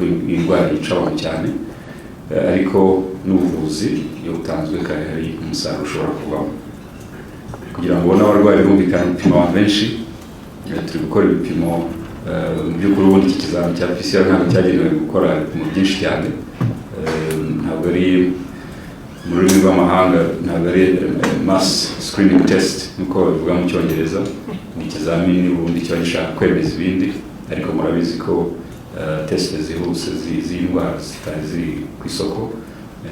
nuko indwara yica abantu cyane, ariko n'ubuvuzi iyo butanzwe kare hari umusaruro ushobora kuvamo. Kugira ngo n'abarwayi bumvikane ibipimo abantu benshi, turi gukora ibipimo mu by'ukuri ubundi iki kizami cya PCR ntabwo cyagenewe gukora ibipimo byinshi cyane, ntabwo ari mu rurimi rw'amahanga, ntabwo ari mass screening test nk'uko babivuga mu Cyongereza. Ni ikizamini ubundi kiba gishaka kwemeza ibindi, ariko murabizi ko test zihuse z'indwara zitari ziri ku isoko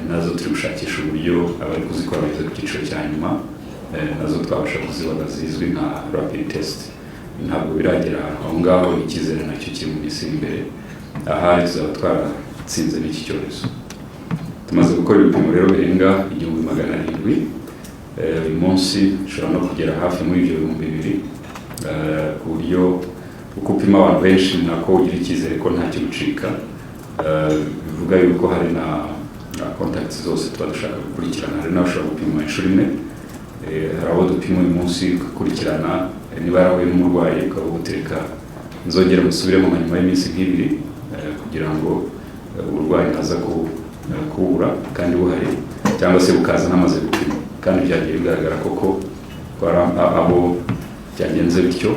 nazo turi gushakisha uburyo abari kuzikora bageze ku cyiciro cya nyuma nazo twabasha kuzibona zizwi nka rapid test. Ntabwo biragera aho ngaho, icyizere nacyo kiri mu minsi imbere ahari tuzaba twaratsinze n'iki cyorezo. Tumaze gukora ibipimo rero birenga 1700 uyu munsi dushobora no kugera hafi muri ibyo 2000, ku buryo uko upima abantu benshi nako ugira icyizere ko ntacyo gucika. Bivuga yuko hari na contacts zose tuba dushaka gukurikirana, hari n'abashobora gupima inshuro imwe, hari abo dupima uyu munsi gukurikirana niba yarahuye n'umurwayi ukabutereka nzongera musubiremo nyuma y'iminsi nk'ibiri kugira ngo uburwayi ntaza kubura kandi buhari, cyangwa se bukaza namaze gupima kandi byagiye bigaragara koko abo byagenze bityo.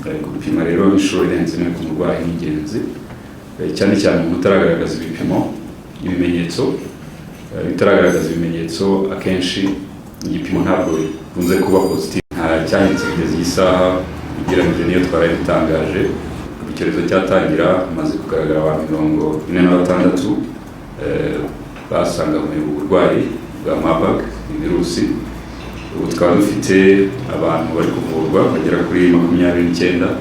Gupima rero inshuro irenze imwe ku murwayi ni ingenzi, cyane cyane umuntu utaragaragaza ibimenyetso bitaragaragaza ibimenyetso. Akenshi igipimo ntabwo bikunze kuba positive, nta cyahindutse kugeza iyi saha ugereranyije n'iyo twari dutangaje. Icyorezo cyatangira hamaze kugaragara abantu 46 basanganywe uburwayi bwa Marburg, virusi. Ubu twaba dufite abantu bari kuvurwa bagera kuri 29,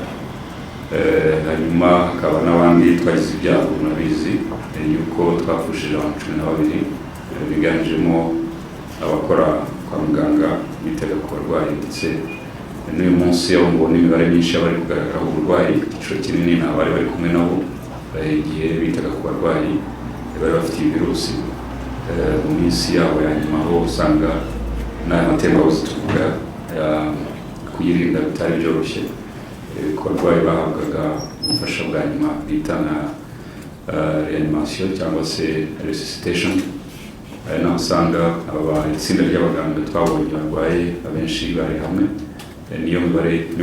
hanyuma hakaba n'abandi twagize ibyago nabizi yuko twapfushije abantu 12, biganjemo abakora kwa muganga bitaga ku barwayi, ndetse n'uyu munsi aho mbona imibare myinshi y'abari kugaragaraho uburwayi. Igiciro kinini ni abari bari kumwe nabo igihe bitaga ku barwayi bari bafite virusi mu minsi yabo ya nyuma, aho usanga n'aya matembabuzi tuvuga kuyirinda bitari byoroshye. Ku barwayi bahabwaga ubufasha bwa nyuma bita na reanimation cyangwa se resuscitation, naho usanga itsinda ry'abaganga twabonye barwaye abenshi bari hamwe, niyo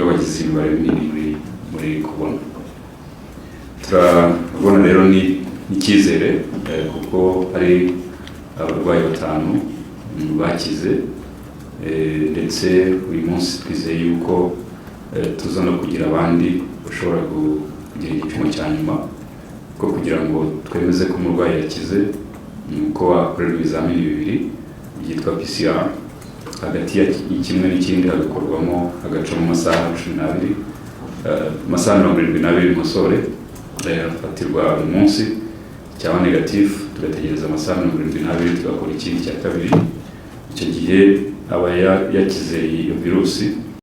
bagize imibare minini muri kubona. Turabona rero n'icyizere kuko hari abarwayi 5 bakize, ndetse uyu munsi twizeye yuko tuza no kugira abandi bashobora kugira igipimo cya nyuma, ko kugira ngo twemeze ko umurwayi yakize nuko wakorerwa ibizamini bibiri byitwa PCR. Hagati y'ikimwe n'ikindi hagakorwamo hagacamo amasaha 12, amasaha 72 musore afatirwa uyu munsi, cyaba negative tugategereza amasaha 72 tugakora ikindi cya kabiri. Icyo gihe aba yakize iyo virusi